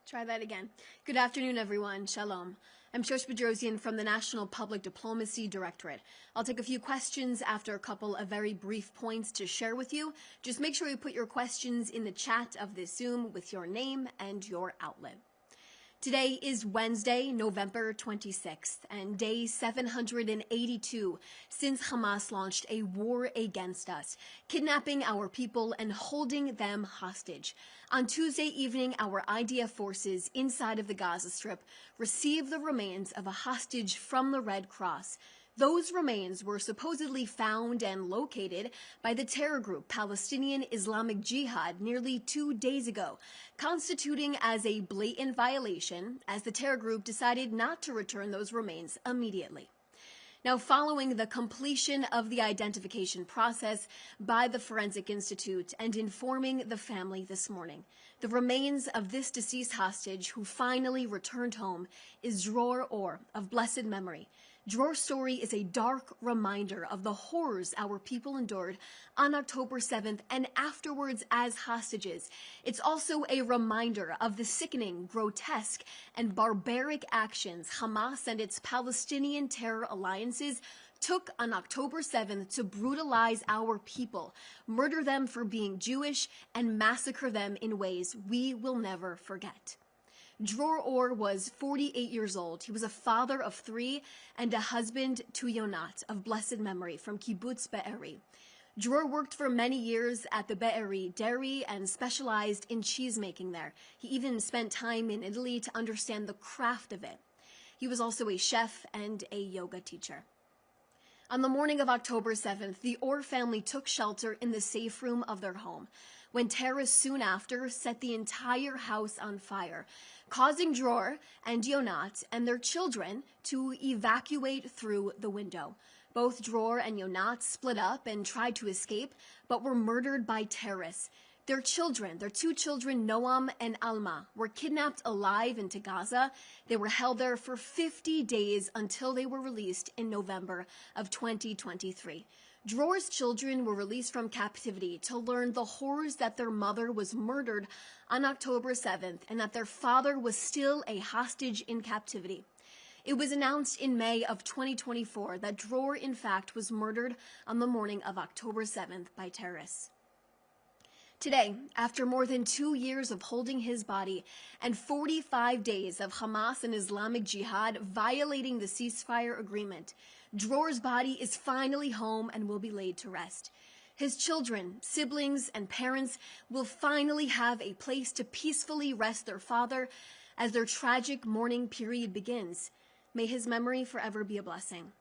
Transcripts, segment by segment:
Try that again. Good afternoon, everyone. Shalom. I'm Shosh Badrosian from the National Public Diplomacy Directorate. I'll take a few questions after a couple of very brief points to share with you. Just make sure you put your questions in the chat of this Zoom with your name and your outlet. Today is Wednesday, November 26th, and day 782 since Hamas launched a war against us, kidnapping our people and holding them hostage. On Tuesday evening, our IDF forces inside of the Gaza Strip received the remains of a hostage from the Red Cross. Those remains were supposedly found and located by the terror group Palestinian Islamic Jihad nearly 2 days ago, constituting as a blatant violation as the terror group decided not to return those remains immediately. Now, following the completion of the identification process by the Forensic Institute and informing the family this morning, the remains of this deceased hostage who finally returned home is Dror Or of blessed memory. Dror's story is a dark reminder of the horrors our people endured on October 7th and afterwards as hostages. It's also a reminder of the sickening, grotesque, and barbaric actions Hamas and its Palestinian terror alliances took on October 7th to brutalize our people, murder them for being Jewish, and massacre them in ways we will never forget. Dror Or was 48 years old. He was a father of 3 and a husband to Yonat of blessed memory from Kibbutz Be'eri. Dror worked for many years at the Be'eri dairy and specialized in cheese making there. He even spent time in Italy to understand the craft of it. He was also a chef and a yoga teacher. On the morning of October 7th, the Or family took shelter in the safe room of their home when terrorists soon after set the entire house on fire, causing Dror and Yonat and their children to evacuate through the window. Both Dror and Yonat split up and tried to escape, but were murdered by terrorists. Their children, their 2 children, Noam and Alma, were kidnapped alive into Gaza. They were held there for 50 days until they were released in November of 2023. Dror's children were released from captivity to learn the horrors that their mother was murdered on October 7th and that their father was still a hostage in captivity. It was announced in May of 2024 that Dror, in fact, was murdered on the morning of October 7th by terrorists. Today, after more than 2 years of holding his body and 45 days of Hamas and Islamic Jihad violating the ceasefire agreement, Dror's body is finally home and will be laid to rest. His children, siblings, and parents will finally have a place to peacefully rest their father as their tragic mourning period begins. May his memory forever be a blessing.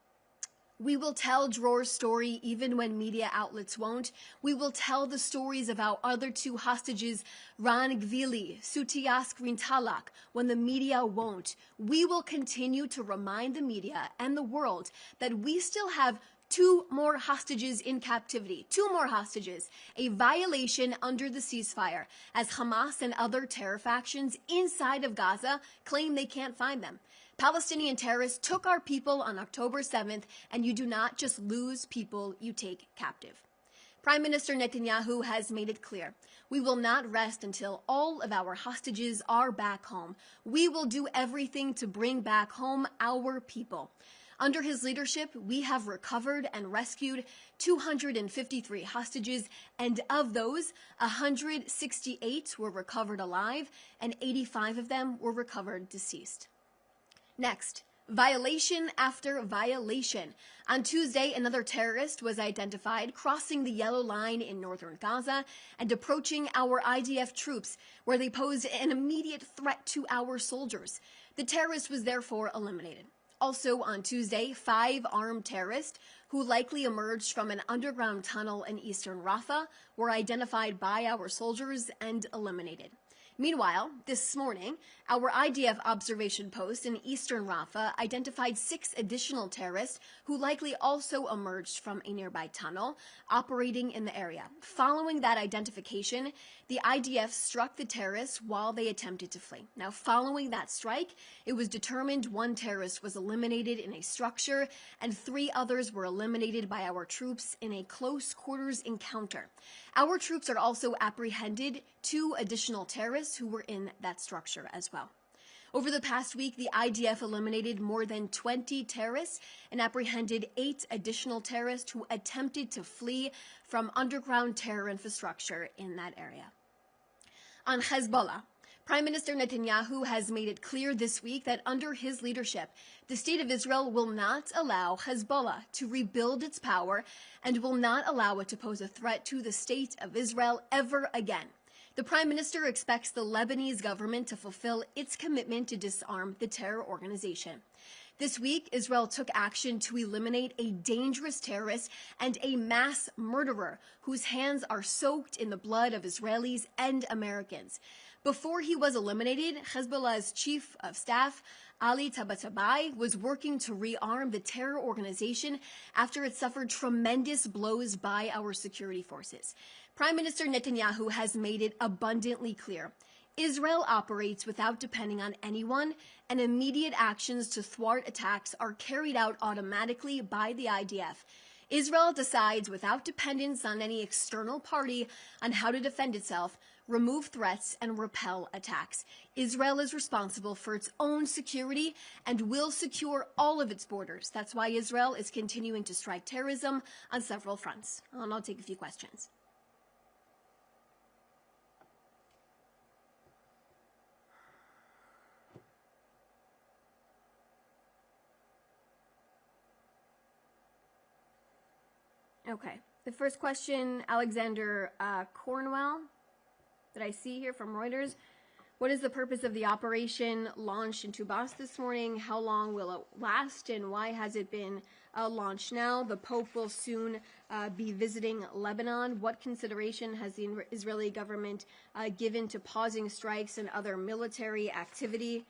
We will tell Dror's story even when media outlets won't. We will tell the stories of our other 2 hostages, Ran Gvili, Sutias Grintalak, when the media won't. We will continue to remind the media and the world that we still have 2 more hostages in captivity, 2 more hostages, a violation under the ceasefire, as Hamas and other terror factions inside of Gaza claim they can't find them. Palestinian terrorists took our people on October 7th, and you do not just lose people, you take captive. Prime Minister Netanyahu has made it clear. We will not rest until all of our hostages are back home. We will do everything to bring back home our people. Under his leadership, we have recovered and rescued 253 hostages, and of those, 168 were recovered alive, and 85 of them were recovered deceased. Next, violation after violation. On Tuesday, another terrorist was identified crossing the yellow line in northern Gaza and approaching our IDF troops, where they posed an immediate threat to our soldiers. The terrorist was therefore eliminated. Also on Tuesday, 5 armed terrorists who likely emerged from an underground tunnel in eastern Rafah were identified by our soldiers and eliminated. Meanwhile, this morning, our IDF observation post in eastern Rafah identified 6 additional terrorists who likely also emerged from a nearby tunnel operating in the area. Following that identification, the IDF struck the terrorists while they attempted to flee. Now, following that strike, it was determined 1 terrorist was eliminated in a structure and 3 others were eliminated by our troops in a close quarters encounter. Our troops are also apprehended 2 additional terrorists who were in that structure as well. Over the past week, the IDF eliminated more than 20 terrorists and apprehended 8 additional terrorists who attempted to flee from underground terror infrastructure in that area. On Hezbollah, Prime Minister Netanyahu has made it clear this week that under his leadership, the state of Israel will not allow Hezbollah to rebuild its power and will not allow it to pose a threat to the state of Israel ever again. The Prime Minister expects the Lebanese government to fulfill its commitment to disarm the terror organization. This week, Israel took action to eliminate a dangerous terrorist and a mass murderer whose hands are soaked in the blood of Israelis and Americans. Before he was eliminated, Hezbollah's chief of staff, Ali Tabatabai, was working to rearm the terror organization after it suffered tremendous blows by our security forces. Prime Minister Netanyahu has made it abundantly clear. Israel operates without depending on anyone, and immediate actions to thwart attacks are carried out automatically by the IDF. Israel decides without dependence on any external party on how to defend itself, remove threats, and repel attacks. Israel is responsible for its own security and will secure all of its borders. That's why Israel is continuing to strike terrorism on several fronts. And I'll take a few questions. Okay, the first question, Alexander Cornwell, that I see here from Reuters. What is the purpose of the operation launched in Paphos this morning? How long will it last, and why has it been launched now? The Pope will soon be visiting Lebanon. What consideration has the Israeli government given to pausing strikes and other military activity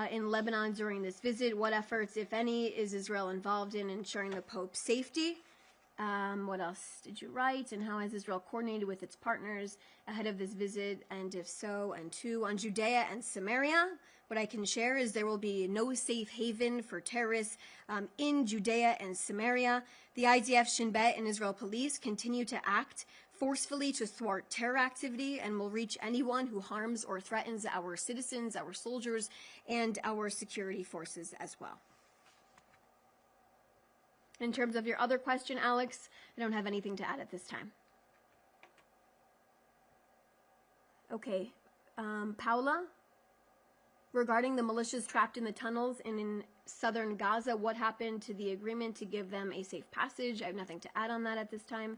in Lebanon during this visit? What efforts, if any, is Israel involved in ensuring the Pope's safety? What else did you write? And how has Israel coordinated with its partners ahead of this visit? And if so, and 2, on Judea and Samaria, what I can share is there will be no safe haven for terrorists in Judea and Samaria. The IDF, Shin Bet, and Israel police continue to act forcefully to thwart terror activity and will reach anyone who harms or threatens our citizens, our soldiers, and our security forces as well. In terms of your other question, Alex, I don't have anything to add at this time. Okay, Paula, regarding the militias trapped in the tunnels and in southern Gaza, what happened to the agreement to give them a safe passage? I have nothing to add on that at this time.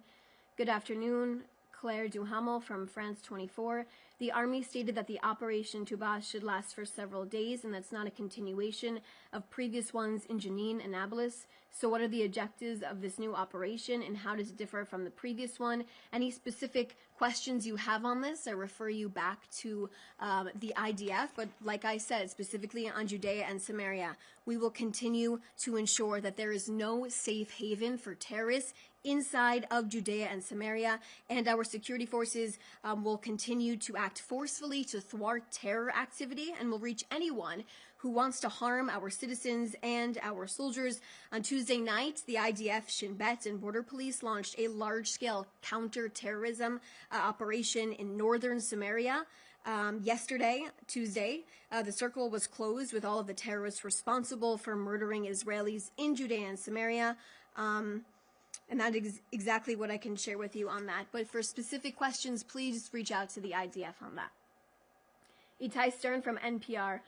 Good afternoon, Claire Duhamel from France 24. The Army stated that the Operation Paphos should last for several days, and that's not a continuation of previous ones in Jenin and Nablus. So what are the objectives of this new operation, and how does it differ from the previous one? Any specific questions you have on this, I refer you back to the IDF. But like I said, specifically on Judea and Samaria, we will continue to ensure that there is no safe haven for terrorists inside of Judea and Samaria, and our security forces will continue to act forcefully to thwart terror activity and will reach anyone who wants to harm our citizens and our soldiers. On Tuesday night, the IDF, Shin Bet, and Border Police launched a large-scale counter-terrorism operation in northern Samaria. Yesterday, Tuesday, the circle was closed with all of the terrorists responsible for murdering Israelis in Judea and Samaria. And that is exactly what I can share with you on that. But for specific questions, please reach out to the IDF on that. Itai Stern from NPR.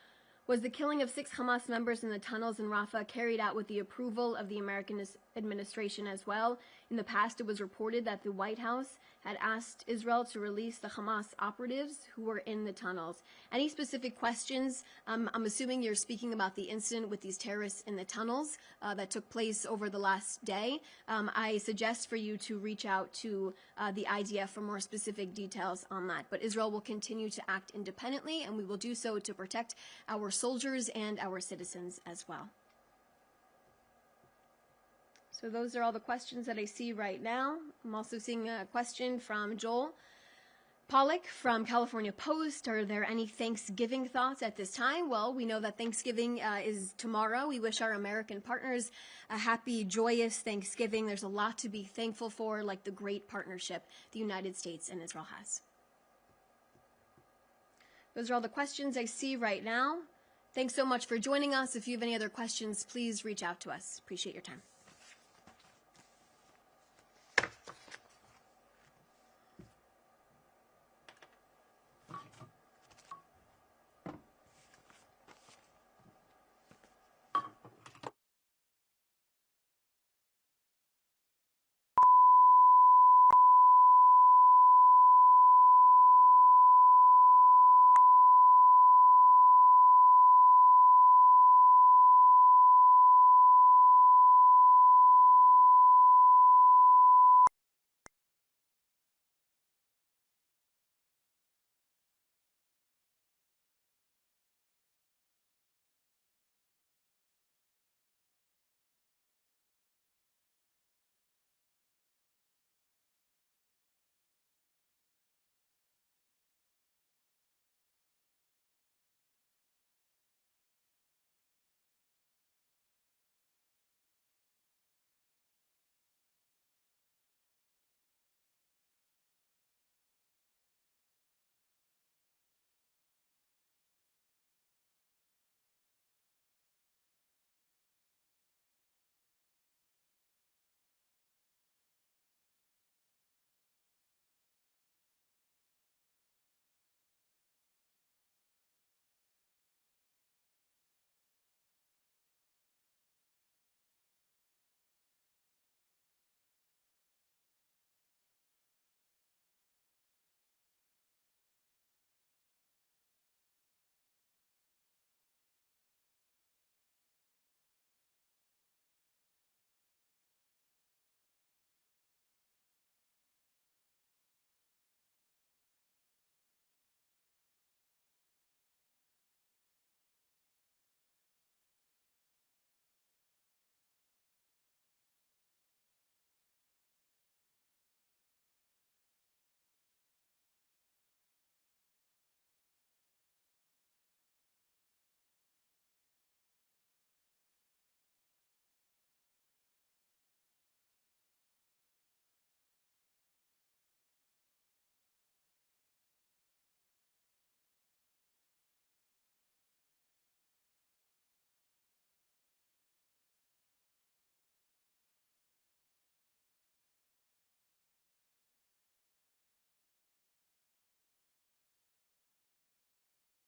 Was the killing of 6 Hamas members in the tunnels in Rafah carried out with the approval of the American administration as well? In the past, it was reported that the White House had asked Israel to release the Hamas operatives who were in the tunnels. Any specific questions? I'm assuming you're speaking about the incident with these terrorists in the tunnels that took place over the last day. I suggest for you to reach out to the IDF for more specific details on that. But Israel will continue to act independently, and we will do so to protect our soldiers and our citizens as well. So those are all the questions that I see right now. I'm also seeing a question from Joel Pollack from California Post. Are there any Thanksgiving thoughts at this time? Well, we know that Thanksgiving is tomorrow. We wish our American partners a happy, joyous Thanksgiving. There's a lot to be thankful for, like the great partnership the United States and Israel has. Those are all the questions I see right now. Thanks so much for joining us. If you have any other questions, please reach out to us. Appreciate your time.